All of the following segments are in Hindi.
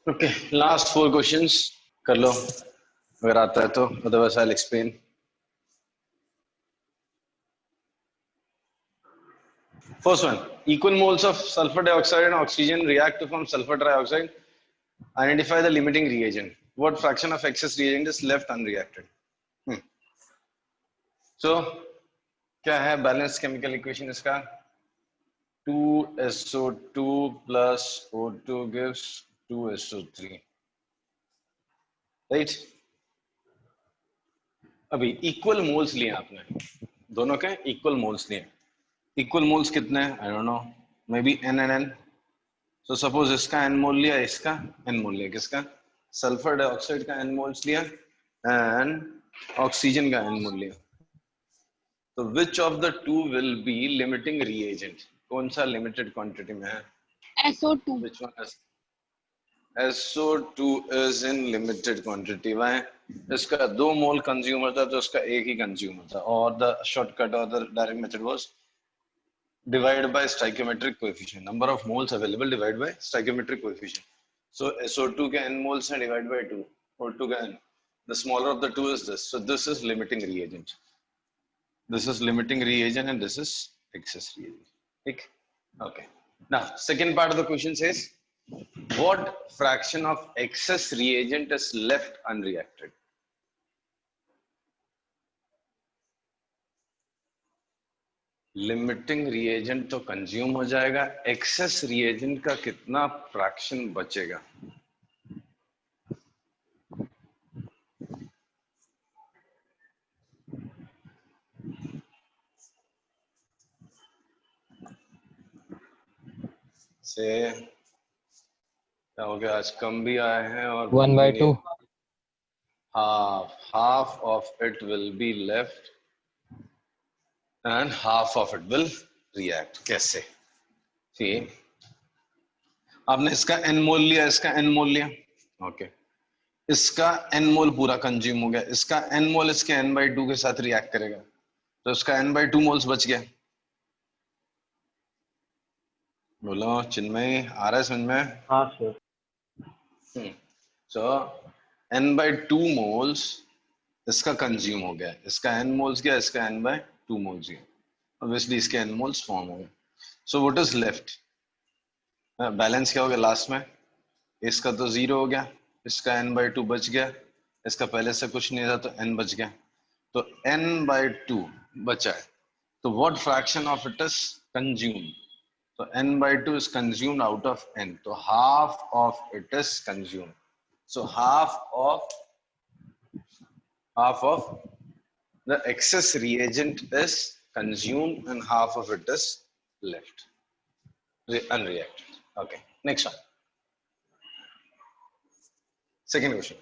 ओके, लास्ट 4 क्वेश्चंस कर लो अगर आता है तो, otherwise I will explain. First one, equal moles of sulfur dioxide and oxygen react to form sulfur dioxide. Identify the limiting reagent. What fraction of excess reagent is left unreacted? So, क्या है बैलेंस केमिकल इक्वेशन इसका? 2SO2 plus O2 gives 2SO3. Right? अभी इक्वल मोल्स लिए आपने, दोनों के इक्वल मोल्स लिए. इक्वल मोल्स कितने हैं? I don't know, may be n and n. So suppose इसका n मोल लिया, इसका n मोल लिया. किसका? सल्फर डाइऑक्साइड का n मोल्स लिया एंड ऑक्सीजन का n मोल लिया. तो which of the two will be limiting reagent? कौन सा लिमिटेड क्वांटिटी में है? SO2. Which one is? SO2 is in limited quantity. Why? इसका 2 मोल कंज्यूमर था तो उसका 1 ही कंज्यूमर था. और द शॉर्टकट और the direct method was divide by stoichiometric coefficient. Number of moles available divide by stoichiometric coefficient. So SO2 के n moles हैं divide by 2. O2 का n. The smaller of the two is this. So this is limiting reagent. This is limiting reagent and this is excess reagent. Okay. Now second part of the question says, what fraction of excess reagent is left unreacted? Limiting reagent तो कंज्यूम हो जाएगा, एक्सेस रिएजेंट का कितना फ्रैक्शन बचेगा? से क्या हो गया, आज कम भी आए हैं और 1/2. half of it will be left and half of it will react. कैसे? See, आपने इसका n मोल लिया, इसका n मोल लिया. ओके, इसका n मोल पूरा कंज्यूम हो गया, इसका n मोल इसके n/2 के साथ रिएक्ट करेगा तो इसका n/2 मोल्स बच गया. बोलो चिन्मय, आ रहा है समझ में? हाँ सर. So n/2 मोल्स इसका कंज्यूम हो गया, इसका n मोल्स गया, इसका n/2 मोल्स गया. ऑब्वियसली इसके n मोल्स फॉर्म हो गए. So what is left? Balance क्या हो गया लास्ट में? इसका तो 0 हो गया, इसका n/2 बच गया, इसका पहले से कुछ नहीं था तो n बच गया. तो n/2 बचा है, तो what fraction of it is consumed? तो n/2 is consumed out of n, तो half of it is consumed. So half of the excess reagent is consumed and half of it is left unreacted. Okay, next one. Second question.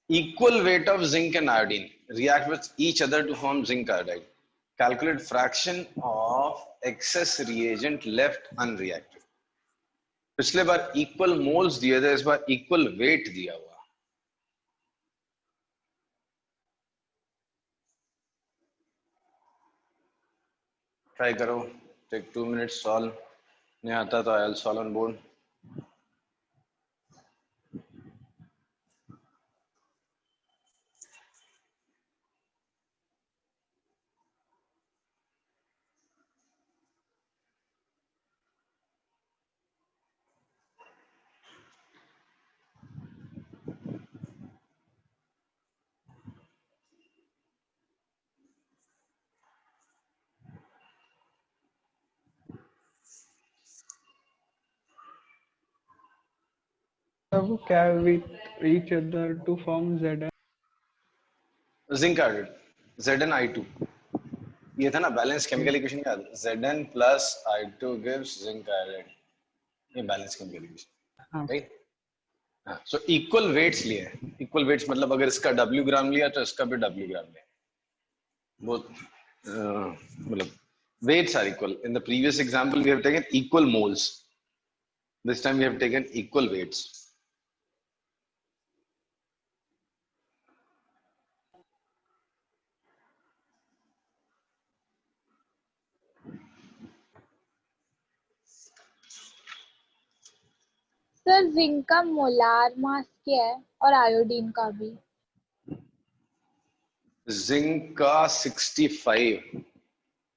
Equal weight of zinc and iodine react with each other to form zinc iodide. Calculate fraction of excess reagent left unreacted. पिछले बार इक्वल मोल्स दिए थे, इस बार इक्वल वेट दिया हुआ. ट्राई करो, टेक 2 मिनट्स. सॉल्व नहीं आता तो I will solve on board. Carry with each other to form Zn. Zinc iodide Zn(I2). ये था ना बैलेंस केमिकल इक्वेशन का. Zn plus I2 gives zinc iodide. ये बैलेंस केमिकल इक्वेशन, राइट? हाँ, सो इक्वल वेट्स लिए हैं. इक्वल वेट्स मतलब अगर इसका W ग्राम लिया तो इसका भी W ग्राम लिया. बोथ मतलब weights are equal. In the previous example we have taken equal moles. This time we have taken equal weights. Sir zinc का मोलार मास क्या है और आयोडीन का भी? जिंक का 65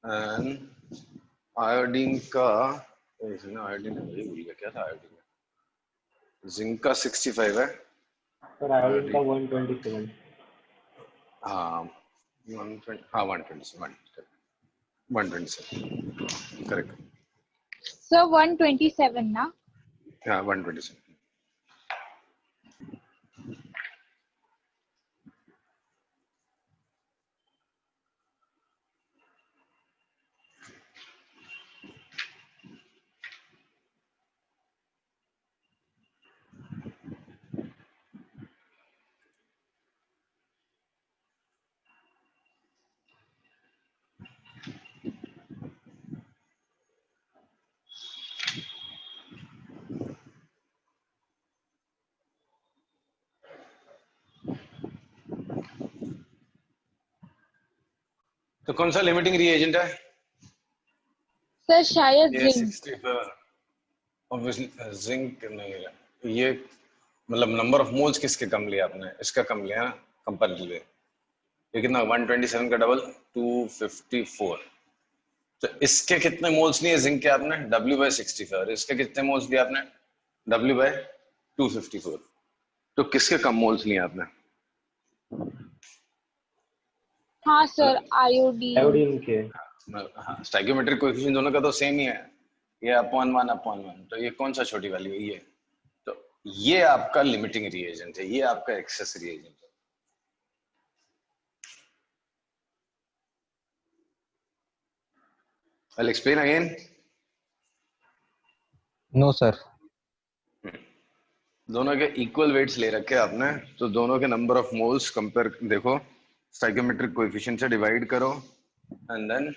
एंड आयोडीन का, आयोडीन वही भूल गया क्या था आयोडीन। जिंक का 65 है सर आयोडीन का 127। हाँ 120, हाँ 127 करेक्ट। सर 127 ना? हाँ 127। तो कौन सा लिमिटिंग रिएजेंट है? सर शायद ये जिंक। 65 ऑब्वियसली जिंक नहीं है ये। मतलब नंबर ऑफ मोल्स किसके कम लिया आपने? इसका कम लिया ना कंपैरेटिवली। ये कितना 127 का डबल 254। तो इसके कितने मोल्स लिए जिंक के आपने? W/65। और इसके कितने मोल्स दिए आपने? W/254। तो किसके कम मोल्स लिए आपने? हाँ सर आयोडीन। आयोडीन के। हाँ स्टोइकियोमेट्रिक कोएफिशिएंट दोनों का तो सेम ही है, ये /1/1। तो ये कौन सा छोटी वैल्यू है? ये तो ये आपका लिमिटिंग रिएजेंट है, ये आपका एक्सेस रिएजेंट है। I'll explain again. No sir. दोनों के इक्वल वेट्स ले रखे आपने, तो दोनों के नंबर ऑफ मोल्स कंपेयर देखो, स्टोइकियोमेट्रिक कोएफिशिएंट से डिवाइड करो and then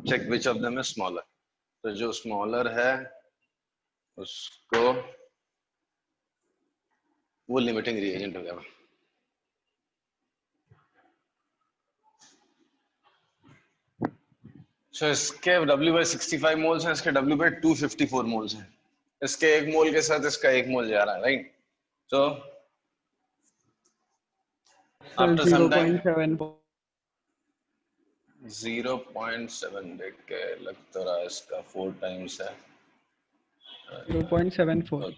check which of them is smaller. तो जो स्मॉलर है उसको वो लिमिटिंग रिएजेंट हो गया। सो इसके W/65 मोल्स हैं, इसके W/254 मोल्स हैं। इसके एक मोल के साथ इसका एक मोल जा रहा है, राइट? सो Sir, आफ्टर सम टाइम 0.7. 0.7 देख के लग तो रहा है इसका 4 टाइम्स है। 0.74.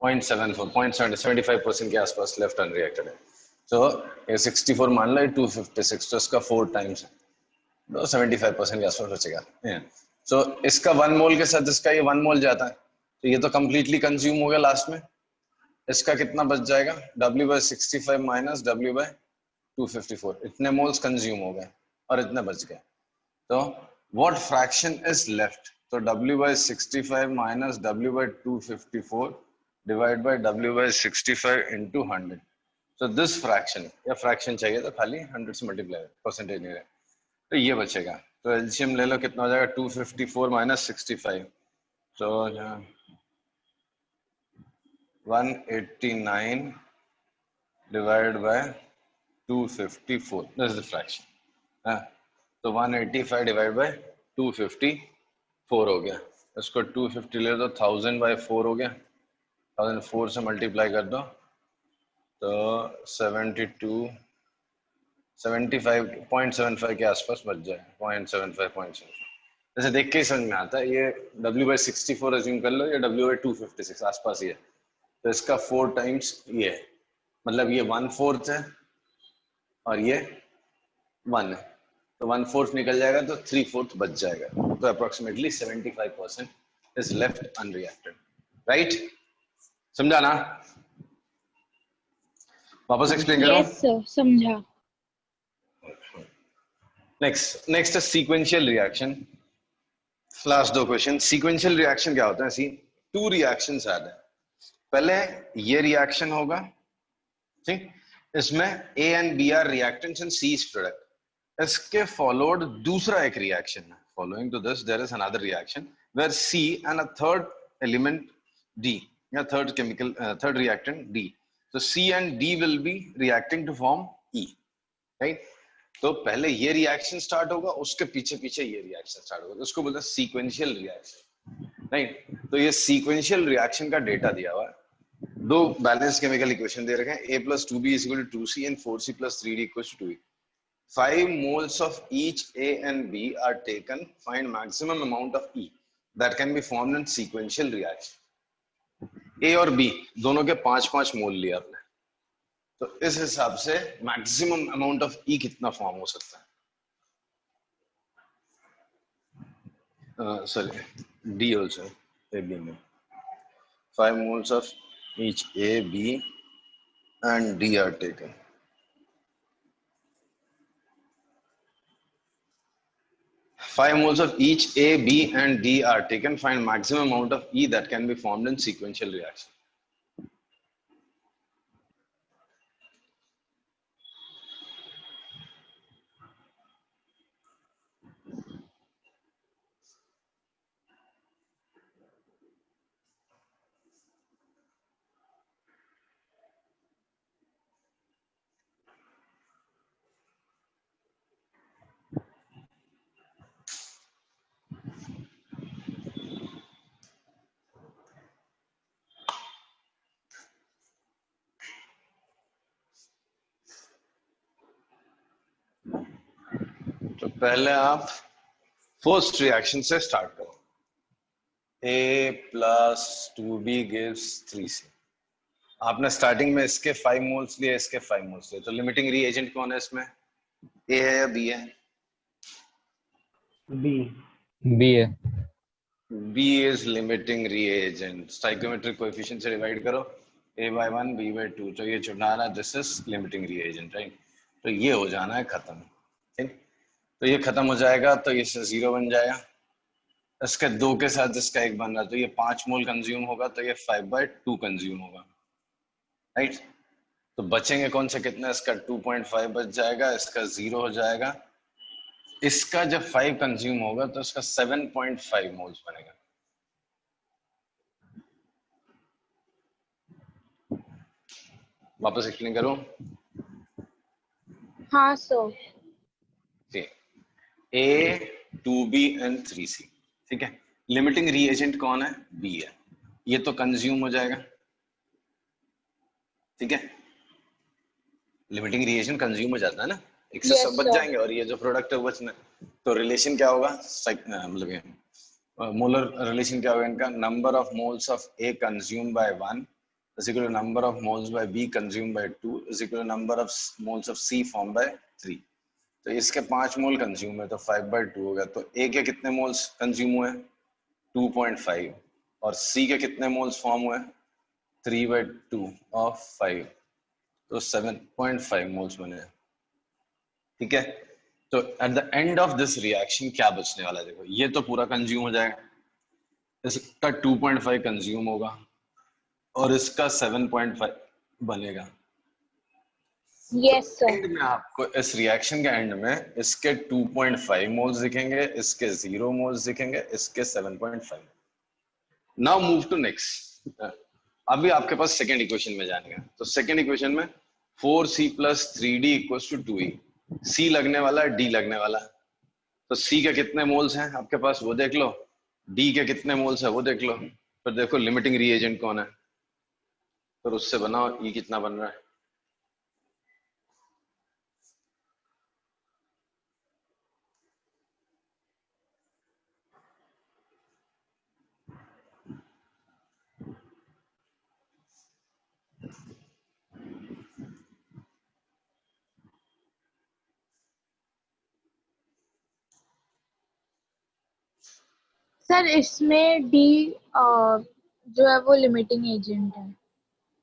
0.75% के आसपास लेफ्ट अनरिएक्टेड है। तो ये 64 मान लो, 256, तो इसका 4 टाइम्स है, तो 75% के आसपास बचेगा। सो इसका 1 मोल के साथ इसका ये 1 मोल जाता है, तो ये तो कंप्लीटली कंज्यूम हो गया। लास्ट में इसका कितना बच जाएगा? W/65 minus W/254। इतने मोल्स कंज्यूम हो गए और इतने बच गए। तो व्हाट फ्रैक्शन इज लेफ्ट? तो W/65 minus W/254 divide by W/65 into 100। तो दिस फ्रैक्शन, या फ्रैक्शन चाहिए तो खाली 100 से मल्टीप्लाई, परसेंटेज नहीं रहे, तो ये बचेगा। तो एलसीएम ले लो, कितना हो जाएगा? 254 माइनस 65, तो 189 divide by 254, this is the fraction. तो 185 डिवाइड बाय 254 हो गया। इसको 250 ले दो, 1000/4 हो गया। 1004 से मल्टीप्लाई कर दो तो 75.75 के आसपास बच जाए। 0.75 जैसे देख के ही समझ में आता है। ये W/64 अज्यूम कर लो, या W/256 आसपास ही है। तो इसका 4 टाइम्स ये है, मतलब ये 1/4 है और ये 1 है, तो 1/4 निकल जाएगा, तो 3/4 बच जाएगा। तो approximately 75% is left unreacted, right? समझा ना? वापस एक्सप्लेन करो। यस सर समझा। नेक्स्ट है sequential reaction. Last 2 question. Sequential reaction क्या होता है? सी 2 रिएक्शंस आते हैं। पहले ये रिएक्शन होगा, ठीक? इसमें A and B are reactants and C is product. इसके फॉलोड दूसरा एक रिएक्शन है। Following to this there is another reaction where C and a third element D, या third reactant D. So C and D will be reacting to form E, right? तो पहले ये रिएक्शन स्टार्ट होगा, उसके पीछे पीछे ये रिएक्शन स्टार्ट होगा, तो उसको बोलते हैं सीक्वेंशियल रिएक्शन। राइट। तो ये सीक्वेंशियल रिएक्शन का डेटा दिया हुआ है, दो बैलेंस केमिकल इक्वेशन दे रखे हैं, A + 2B = 2C and 4C + 3D = 2E. 5 moles of each A and B are taken. Find maximum amount of E that can be formed in sequential reaction. A और B दोनों के 5-5 मोल लिया आपने, तो इस हिसाब से मैक्सिमम अमाउंट ऑफ E कितना फॉर्म हो सकता है? Sorry, D also, A, B में 5 moles of each A, B and D are taken. Five moles of each A, B and D are taken. Find maximum amount of E that can be formed in sequential reaction. तो पहले आप फर्स्ट रिएक्शन से स्टार्ट करो। A + 2B gives 3C. आपने स्टार्टिंग में इसके 5 मोल्स लिए, इसके 5 मोल्स लिए, तो लिमिटिंग रिएजेंट कौन है इसमें? A है या B है? B है। B is limiting reagent. Stoichiometric coefficient से डिवाइड करो, A/1 B/2, तो ये छुड़ाना, this is limiting reagent, right. तो ये हो जाना है खत्म, ठीक। तो ये खत्म हो जाएगा तो ये 0 बन जाएगा, इसके 2 के साथ इसका 1 बन रहा है, तो ये 5 मोल कंज्यूम होगा, तो ये 5/2 कंज्यूम होगा, राइट। तो बचेंगे कौन से कितने? इसका 2.5 बच जाएगा, इसका 0 हो जाएगा, इसका जब 5 कंज्यूम होगा तो इसका 7.5 मोल्स बनेगा। वापस एक्सप्लेन करूं? हाँ sir. A, 2B and 3C, ठीक है। लिमिटिंग रिएजेंट कौन है? B है, ये तो कंज्यूम हो जाएगा, ठीक है। लिमिटिंग रिएजेंट कंज्यूम हो जाता है ना, एक से सब बच जाएंगे और ये जो प्रोडक्ट है वो बचना। तो रिलेशन क्या होगा? मतलब मोलर रिलेशन क्या होगा इनका? Number of moles of A consume bye 1 is equal to number of moles by B consumed by 2 is equal to number of moles of C formed by 3. तो इसके 5 मोल कंज्यूम है तो 5/2 हो गया, तो A के कितने मोल्स कंज्यूम हुए? 2.5, और C के कितने मोल्स फॉर्म हुए? 3/2 ऑफ 5, तो 7.5 मोल्स बने, ठीक है। तो at the end of this reaction क्या बचने वाला है? देखो, ये तो पूरा कंज्यूम हो जाएगा, इसका 2.5 कंज्यूम होगा और इसका 7.5 बनेगा। Yes sir. एंड में आपको इस रिएक्शन के एंड में इसके 2.5 मोल्स दिखेंगे, इसके 0 मोल्स दिखेंगे, इसके 7.5। Now move to next. अभी आपके पास सेकंड इक्वेशन में जाएंगे, तो सेकंड इक्वेशन में 4C + 3D = 2E। C लगने वाला है, D लगने वाला है, तो C के कितने मोल्स हैं आपके पास वो देख लो, D के कितने मोल्स है वो देख लो, फिर देखो लिमिटिंग रिएजेंट कौन है, फिर उससे बनाओ E कितना बन रहा है। सर इसमें डी जो है वो लिमिटिंग एजेंट है,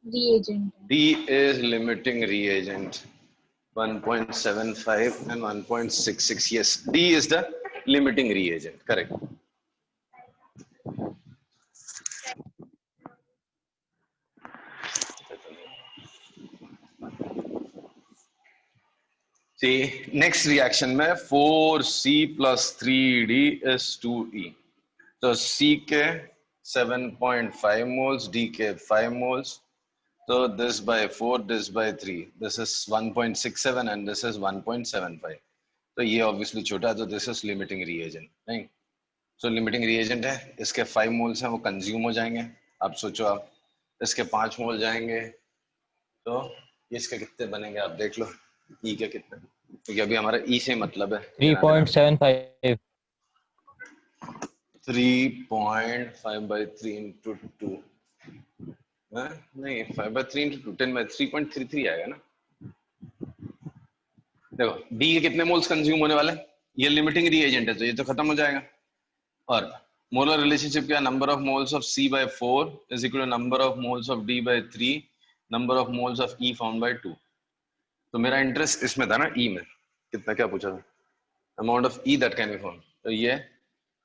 रीएजेंट है। D is limiting reagent 1.75 and 1.66. Yes, D is the limiting reagent, correct. See, next reaction में 4C + 3D is 2E. तो C के 7.5 moles, D के 5 moles. So this by 4, this by 3. This is 1.67 and this is 1.75. तो ये obviously छोटा है, तो this is limiting reagent, नहीं? सो लिमिटिंग रिएजेंट है, इसके 5 मोल्स हैं वो कंज्यूम हो जाएंगे। अब सोचो आप, इसके 5 मोल जाएंगे तो इसके कितने बनेंगे आप देख लो, ई के कितने, क्योंकि अभी हमारा ई से मतलब है 3.75 3.5 by 3 into 2 नहीं 5 by 3 into 2 10 by 3.33 आएगा ना। देखो डी के कितने मोल्स कंज्यूम होने वाले हैं, ये लिमिटिंग रिएजेंट है तो ये तो खत्म हो जाएगा। और मोलर रिलेशनशिप क्या, number of moles of C by 4 is equal to number of moles of D by 3 number of moles of E found by 2। तो मेरा इंटरेस्ट इसमें था ना E में, कितना क्या पूछा था, amount of E that can be found, तो ये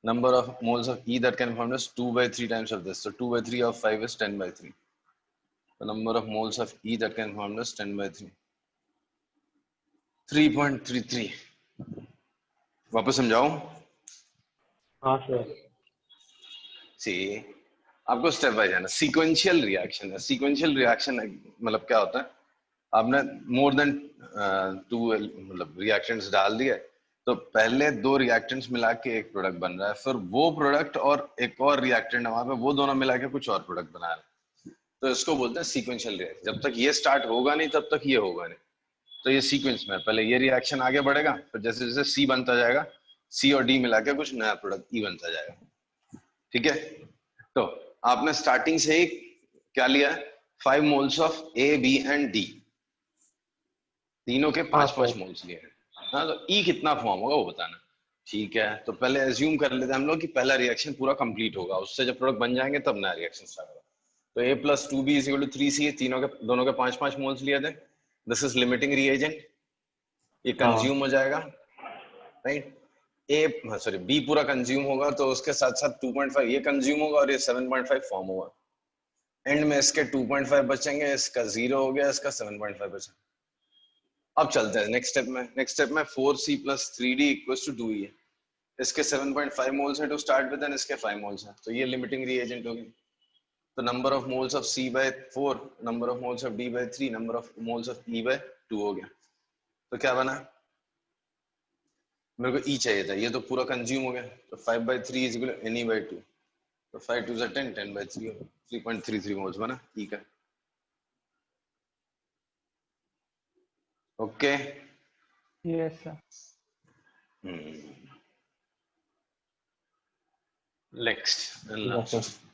number of moles of E that can be found is 2 by 3 times of this, so 2 by 3 of 5 is 10 by 3, the number of moles of E that can be found is 10 by 3 3.33। वापस समझाऊं? हाँ सर। सी आपको स्टेप बाय जाना, सीक्वेंशियल रिएक्शन है। सीक्वेंशियल रिएक्शन मतलब क्या होता है, आपने मोर देन 2 मतलब रिएक्शंस डाल दिए तो पहले 2 रिएक्टेंट्स मिला के एक प्रोडक्ट बन रहा है, फिर वो प्रोडक्ट और एक और रिएक्टेंट है वहां पे, वो दोनों मिला के कुछ और प्रोडक्ट बना रहे हैं, तो इसको बोलते हैं सीक्वेंशियल रिएक्शन। जब तक ये स्टार्ट होगा नहीं तब तक ये होगा नहीं, तो ये सीक्वेंस में पहले ये रिएक्शन आगे बढ़ेगा, फिर जैसे जैसे सी बनता जाएगा सी और डी मिला के कुछ नया प्रोडक्ट ई बनता जाएगा। ठीक है, तो आपने स्टार्टिंग से ही क्या लिया है, 5 moles of A B and D, तीनों के 5-5 मोल्स लिए हैं। हाँ, तो ई कितना फॉर्म होगा वो बताना। ठीक है, तो पहले एज्यूम कर लेते हैं हम लोग कि पहला रिएक्शन पूरा कंप्लीट होगा, उससे जब प्रोडक्ट बन जाएंगे तब नया रिएक्शन स्टार्ट होगा। तो a + 2b = 3c, तीनों के दोनों के 5-5 मोल्स लिए थे, दिस इज लिमिटिंग रिएजेंट, ये कंज्यूम हो जाएगा, राइट। बी पूरा कंज्यूम होगा तो उसके साथ साथ 2.5 ये कंज्यूम होगा और ये 7.5 फॉर्म होगा, एंड में इसके 2.5 बचेंगे, इसका 0 हो गया, इसका 7.5 बचा। अब चलते हैं नेक्स्ट स्टेप में। नेक्स्ट स्टेप में 4c + 3d = 2e है, इसके 7.5 मोल्स है टू स्टार्ट विद एंड इसके 5 मोल्स है, तो ये लिमिटिंग रिएजेंट होगी। तो number of moles of C by 4, number of moles of D by 3, number of moles of E by 2 हो गया। तो क्या बना, मेरे को E चाहिए था, ये तो पूरा कंज्यूम हो गया, तो 5 by 3 = Ne by 2, तो 5 2 are 10, 10 by 3 3.33 मोल्स बना E का। Okay, Yes, sir. Next and last.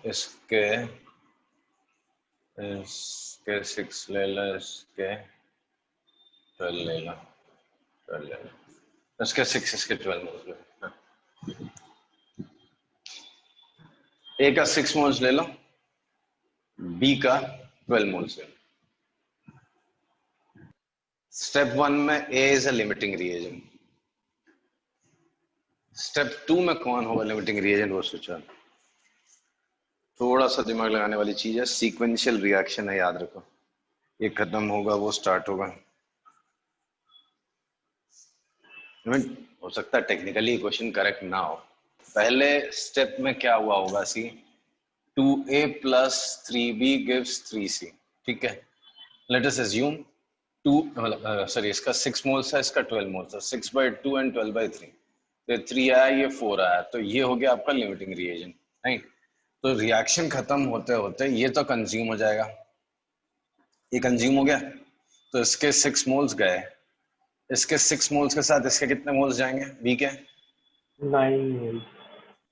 इसके 6 ले लो, इसके 12 ले लो, 12 ले लो, इसके 6 इसके 12 मोल्स ले लो। A का 6 मोल्स ले लो, B का 12 मोल्स ले लो। स्टेप 1 में A is a limiting reagent, step 2 में कौन होगा लिमिटिंग रिएजेंट वो सोचा। थोड़ा सा दिमाग लगाने वाली चीज है, सीक्वेंशियल रिएक्शन है, याद रखो, ये खत्म होगा वो स्टार्ट होगा। हो सकता है टेक्निकली क्वेश्चन करेक्ट ना हो। पहले स्टेप में क्या हुआ होगा, सी 2a + 3b = 3c, ठीक है। लेट अस अज्यूम 2 मतलब सॉरी इसका 6 मोल्स है, इसका 12 मोल्स है, 6 by 2 and 12 by 3, तो 3 आया, ये 4 आया, तो ये हो गया आपका लिमिटिंग रिएजेंट, राइट। तो रिएक्शन खत्म होते होते ये तो कंज्यूम हो जाएगा, ये कंज्यूम हो गया, तो इसके 6 मोल्स गए, इसके 6 मोल्स के साथ इसके कितने मोल्स जाएंगे, बी के 9 मोल्स,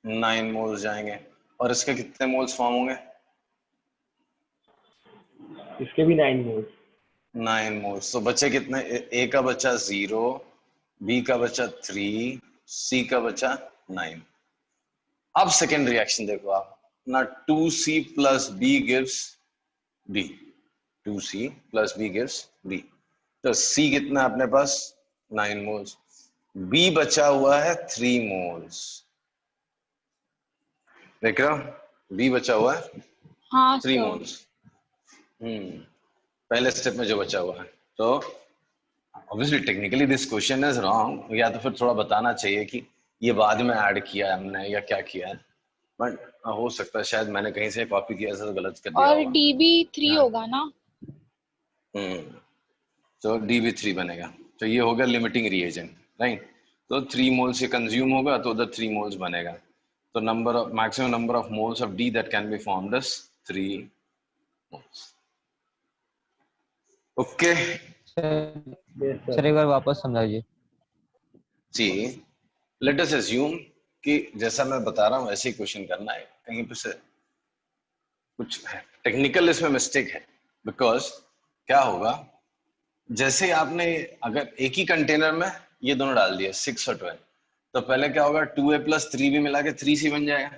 9 मोल्स जाएंगे और इसके कितने मोल्स फॉर्म होंगे? इसके भी 9 मोल्स। 9 मोल्स। तो बचे कितने? ए का बचा 0, बी का बचा 3, सी का बचा 9। अब सेकेंड रिएक्शन देखो आप ना, 2c plus B gives D, 2c plus B gives D. तो c कितना है अपने पास? 9 मोल्स। b बचा हुआ है 3 मोल्स, देख रहे हो? b बचा हुआ है हाँ 3 सर। मोल्स। पहले स्टेप में जो बचा हुआ है। तो obviously technically this question is wrong, या तो फिर थोड़ा बताना चाहिए कि ये बाद में ऐड किया है हमने या क्या किया है, बट हो सकता है शायद मैंने कहीं से कॉपी किया तो गलत कर दिया और होगा। डी भी 3 होगा ना? तो डी भी 3 बनेगा। तो ये हो गया लिमिटिंग रिएजेंट, राइट? तो 3 मोल्स से कंज्यूम होगा तो उधर 3 मोल्स बनेगा। तो number of maximum number of moles of D that can be formed is 3 moles. Okay sir एक बार वापस समझाइए। जी, लेट अस अज्यूम कि जैसा मैं बता रहा हूं वैसे ही क्वेश्चन करना है, कहीं पे से कुछ टेक्निकल इसमें मिस्टेक है। बिकॉज क्या होगा, जैसे आपने अगर एक ही कंटेनर में ये दोनों डाल दिए 6 और 12, तो पहले क्या होगा, 2a प्लस 3b मिला के 3c बन जाएगा,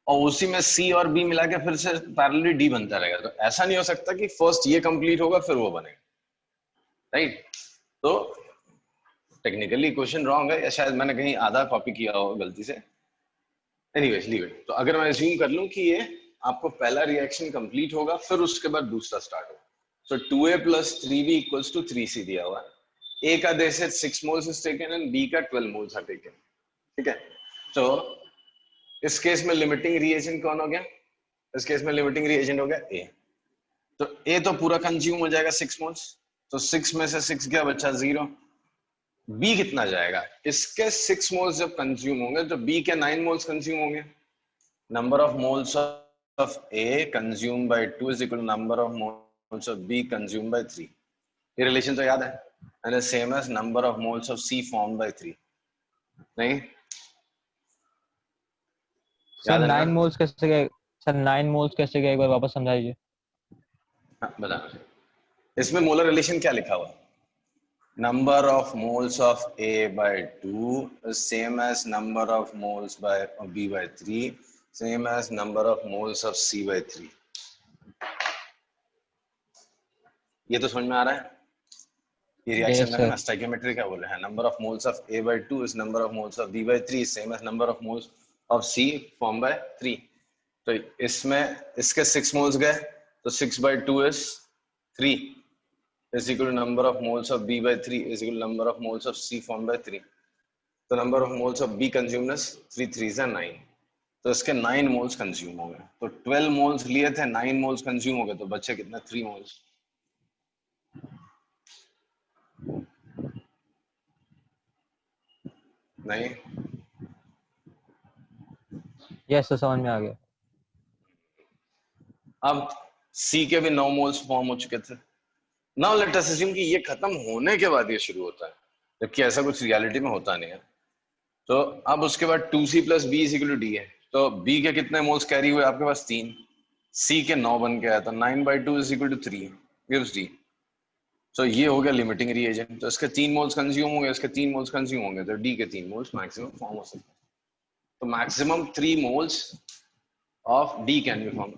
और उसी में c और b मिला के फिर से पैरेलली d बनता रहेगा। तो ऐसा नहीं हो सकता कि फर्स्ट ये कंप्लीट होगा फिर वो बनेगा, राइट? तो टेक्निकली क्वेश्चन रॉन्ग है, या शायद मैंने कहीं आधा कॉपी किया हो गलती से। Anyways leave it. तो अगर मैं अज्यूम कर लूं कि ये आपको पहला रिएक्शन कंप्लीट होगा फिर उसके बाद दूसरा स्टार्ट होगा। सो 2a plus 3b equals to 3c दिया हुआ है। a का देश 6 moles is taken and b का 12 मोल्स आर टेकन, ठीक है? तो इस केस में लिमिटिंग रिएजेंट कौन हो गया? इस केस में लिमिटिंग रिएजेंट हो गया a। तो a तो पूरा कंज्यूम हो जाएगा 6 मोल्स, तो 6 में से 6 गया, बचा 0। b कितना जाएगा? इसके 6 मोल्स जब कंज्यूम होंगे तो b के 9 मोल्स कंज्यूम होंगे। Number of moles of a consume by 2 is equal to number of moles of b consume by 3। ये रिलेशन तो याद है, and same as number of moles of c form by 3, नहीं? सर याद है ना? 9 मोल्स कैसे गए? सर 9 मोल्स कैसे गए, एक बार वापस समझाइए। हाँ, बता। इसमें मोलर रिलेशन क्या लिखा हुआ है? number of moles of A by 2 is same as number of moles by of B by 3, same as number of moles of C by 3। ये तो समझ में आ रहा है? ये रिएक्शन में स्टोइकियोमेट्री क्या बोल रहे हैं? number of moles of A by 2 is number of moles of B by 3 is same as number of moles of C formed by 3। तो इसमें इसके 6 मोल्स गए तो 6 by 2 is 3 is equal to number of moles of B by 3 is equal to number of moles of C formed by 3। तो number of moles of B consumed is 3 3s are 9, तो इसके 9 मोल्स कंज्यूम हो गए। तो 12 मोल्स लिए थे, 9 मोल्स कंज्यूम हो गए, तो बचे कितना? 3 मोल्स। नहीं? यस सर, समझ में आ गया। अब C के भी 9 मोल्स फॉर्म हो चुके थे। नाउ लेट अस अज्यूम कि ये खत्म होने के बाद ये शुरू होता है, जबकि ऐसा कुछ रियलिटी में होता नहीं है। तो अब उसके बाद 2c plus B is equal to D है, तो b के कितने मोल्स कैरी हुए आपके पास? 3। c के 9 बन के आया, तो 9 by 2 is equal to 3 gives d। तो ये हो गया लिमिटिंग रिएजेंट। तो इसके 3 मोल्स कंज्यूम होंगे, इसके 3 मोल्स कंज्यूम होंगे, तो d के 3 मोल्स मैक्सिमम फॉर्म हो सकते हैं। तो maximum 3 moles of d can be form.